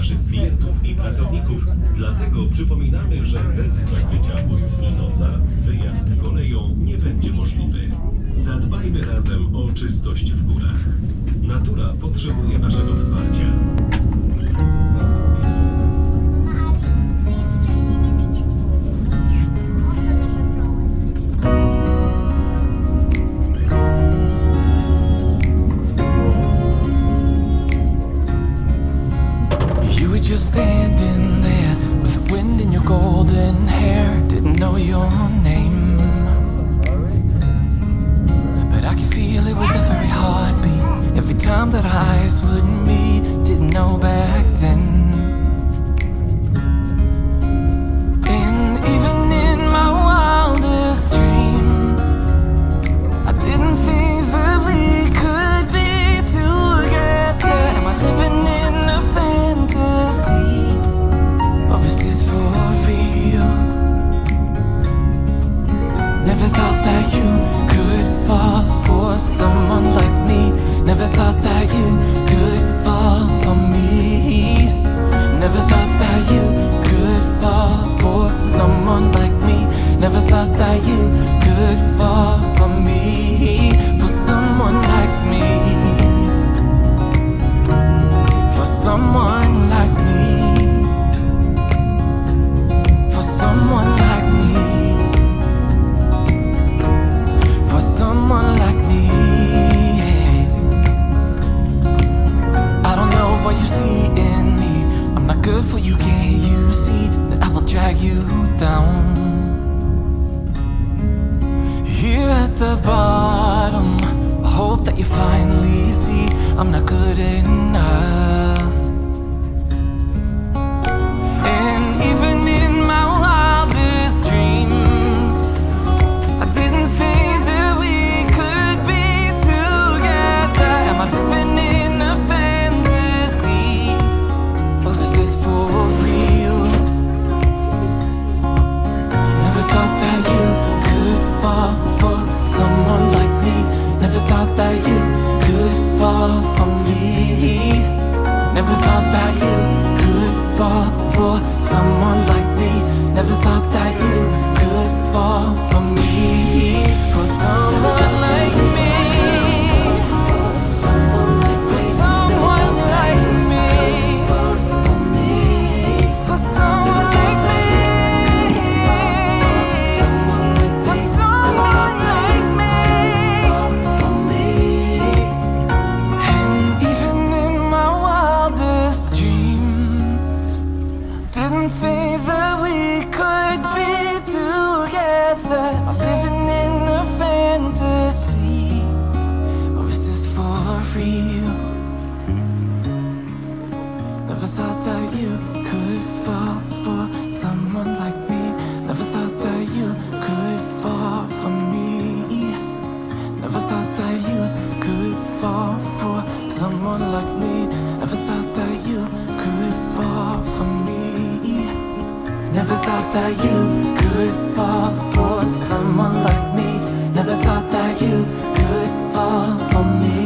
naszych klientów i pracowników. Dlatego przypominamy, że bez zakrycia ust i nosa wyjazd koleją nie będzie możliwy. Zadbajmy razem o czystość w górach. Natura potrzebuje naszego wsparcia. Just standing there with the wind in your golden hair. Didn't know your name, but I could feel it with every heartbeat. Every time that our eyes would meet. Didn't know back then. And even in my wildest dreams, I didn't think that we could be together. Am I living in a fantasy? Or is this for real? Never thought that you could fall for someone like me. Never thought that you could fall for me. Never thought that you could fall for someone like me. Never thought that you could fall for me. For someone like me. For someone like me. For someone like me. For someone like me. I don't know what you see in me. I'm not good for you, can't you see that I will drag you down? Here at the bottom, I hope that you finally see I'm not good enough. And even in my wildest dreams, I didn't think that we could be together. Am I living in a fantasy? Or is this for real? Never thought that you could fall for someone like me. Never thought that you could fall for me. Never thought that you could fall for someone like me. Never thought that you could fall for me. For someone like me. Someone like me. For someone like me. For someone like me. For someone like me. And even in my wildest dreams, didn't think that we could be together. Am I living in a fantasy? Or is this for real? Never thought that you could fall for someone like me. Never thought that you could fall for me. Never thought that you could fall for someone like me. Never thought that you could fall for me. Never thought that you could fall for someone like me. Never thought that you could fall for me.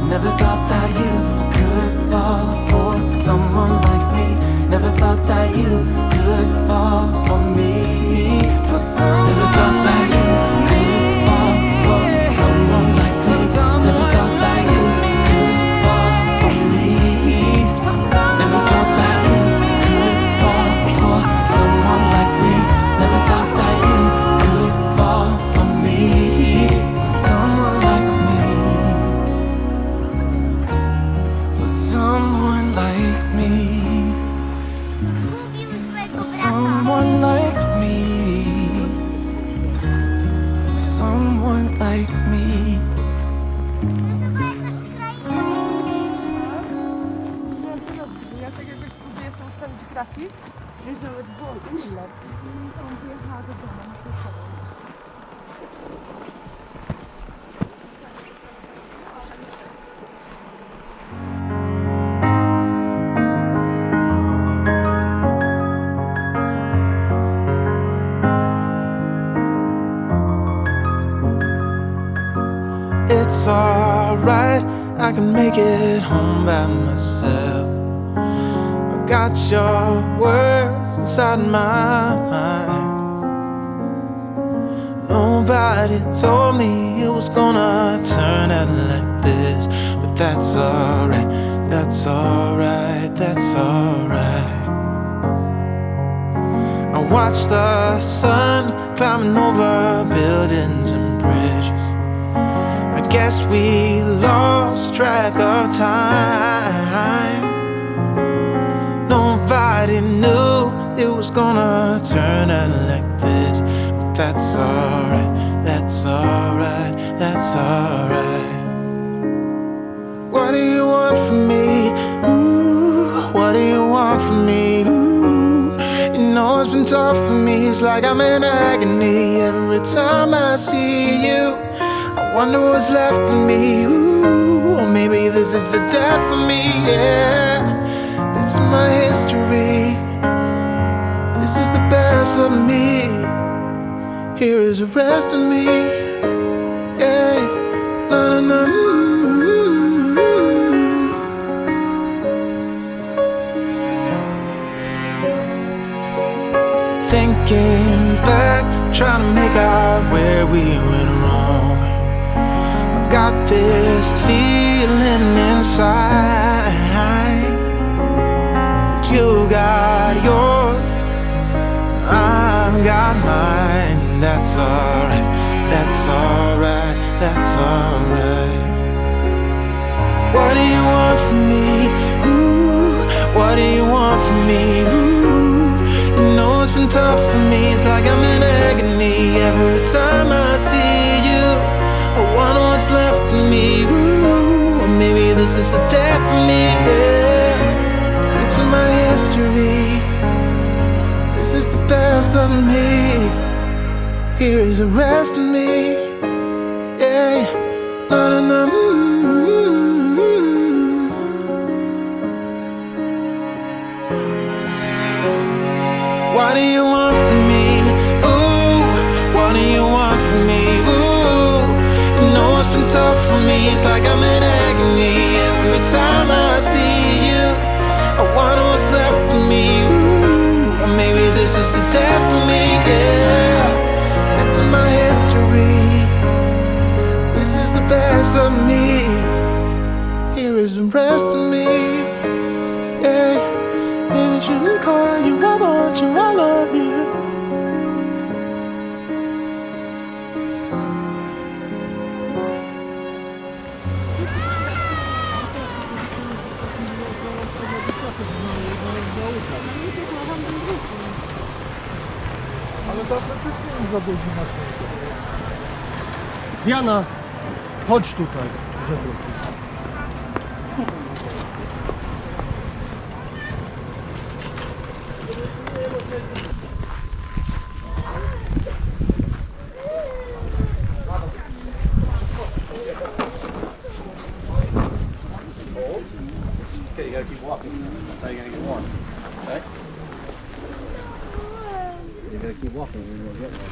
Never thought that you could fall for someone like me. Never thought that you could fall for me. For someone. Never thought that you could fall for someone like me. Never thought that you could fall for me. Never thought that you could fall for someone like me. Never thought that you could fall for me. Someone like me. For someone like me. For someone like me. Someone like me. Ja tak jakoś spróbuję sobie ustawić grafik, żeby nawet było ile. To on wyjechała do domu, na tej stronie. It's alright, I can make it home by myself. got your words inside my mind. Nobody told me it was gonna turn out like this, but that's alright, that's alright, that's alright. I watch the sun climbing over buildings and bridges. I guess we lost track of time. Nobody knew it was gonna turn out like this, but that's alright, that's alright, that's alright. What do you want from me? Ooh, what do you want from me? Ooh, you know it's been tough for me. It's like I'm in agony every time I see you. I wonder what's left of me. Ooh, or maybe this is the death of me. Yeah, bits of my history. This is the best of me. Here is the rest of me. Yeah, na na na. Thinking back, trying to make out where we went wrong. I've got this feeling inside that you got yours, I've got mine. That's alright, that's alright, that's alright. What do you want from me? Ooh, what do you want from me? Ooh, you know it's been tough for me. It's like I'm in agony every time I see you. I wonder what's left of me. Ooh, or maybe this is the death of me. Yeah, it's in my history. This is the best of me. Here is the rest of me. Yeah, na na na. What do you want from me? Ooh, what do you want from me? Ooh, you know it's been tough for me. It's like I'm in agony every time I see you. I wonder what's left of me. Ooh, or maybe this is the death of me. Yeah, it's in my history. This is the best of me. Here is the rest of me. Yeah, maybe I shouldn't call you. I want you, I love you. Ale to faktycznie za godzinę. Diana, chodź tutaj, żeby. Okay, you gotta keep walking. That's how you're gonna get warm. Okay? You gotta keep walking when you'll get warm.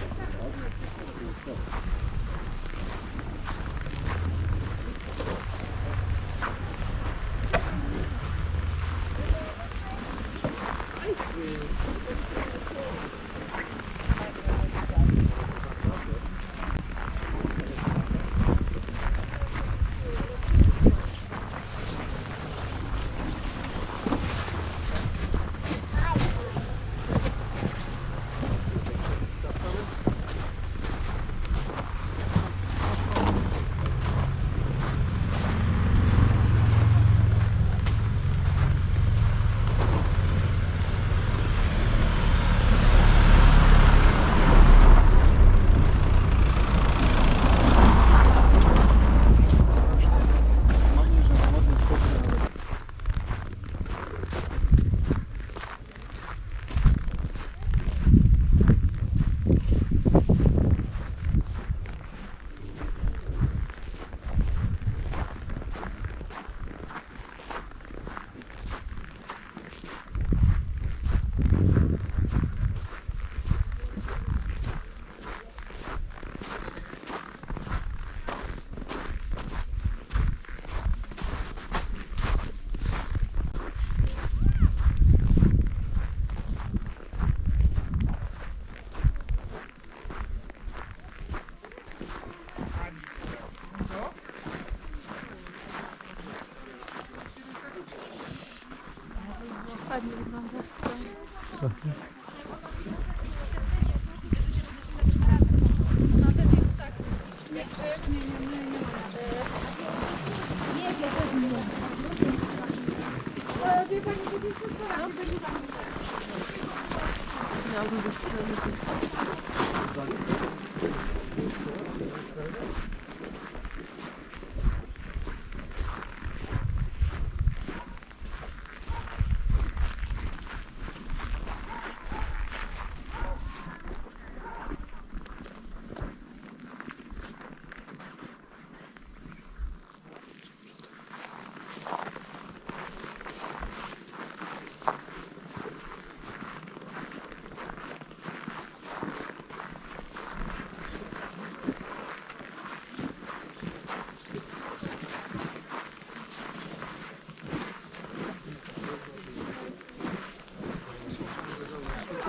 Ładnie wygląda.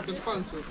Bez palców.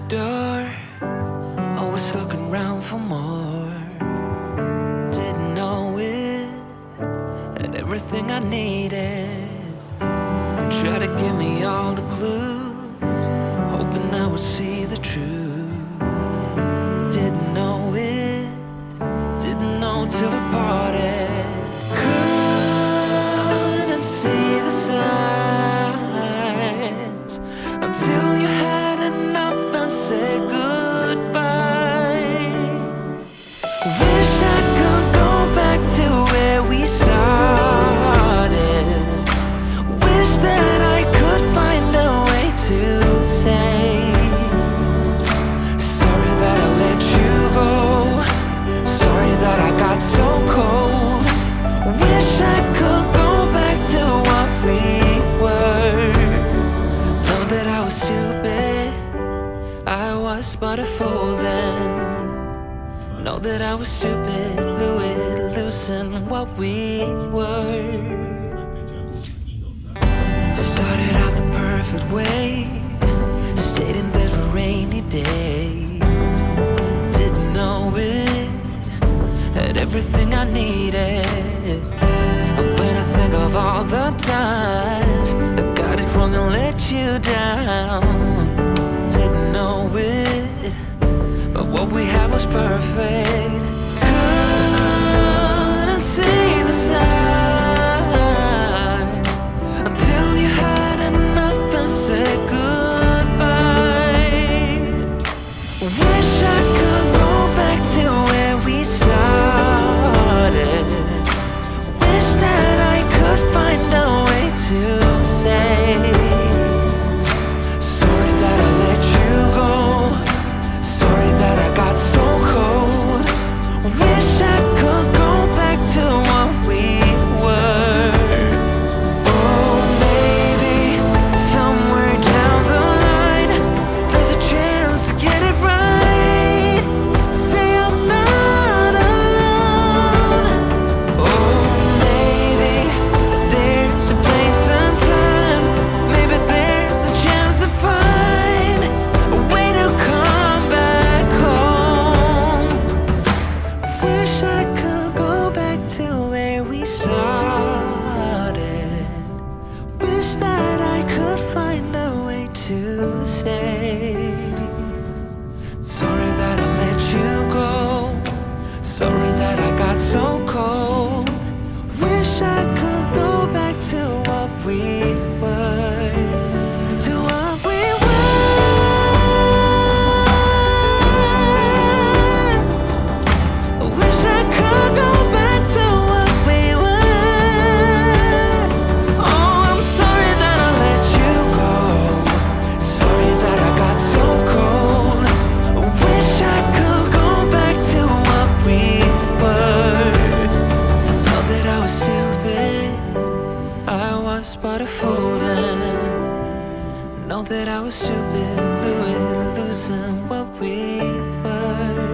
Door, always looking round for more. Didn't know it had everything I needed. Tried to give me all the clues, hoping I would see the truth. Didn't know it, didn't know till we parted. Couldn't see the signs until you had enough. Say goodbye. Wish I could go back to where we started. Wish that I could find a way to say sorry that I let you go. Sorry that I got so cold. Wish I could go back to what we were. Know that I was stupid, I was but a fool then. Know that I was stupid, blew it, losing what we were. Started out the perfect way, stayed in bed for rainy days. Didn't know it had everything I needed. And when I think of all the times I got it wrong and let you down, didn't know it, but what we had was perfect. Couldn't see the signs until you had enough and said goodbye. Wish I could go back to where we started. Wish that I could find a way to say sorry that I let you go. Sorry that I got so cold. Wish I could go back to what we were. Oh, maybe somewhere down the line there's a chance to get it right. Say I'm not alone. Oh, maybe there's a place and was but a fool then. Know that I was stupid, losing what we were.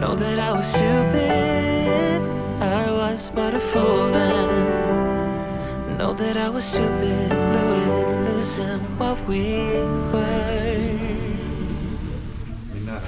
Know that I was stupid, I was but a fool then. Know that I was stupid, losing what we were. Not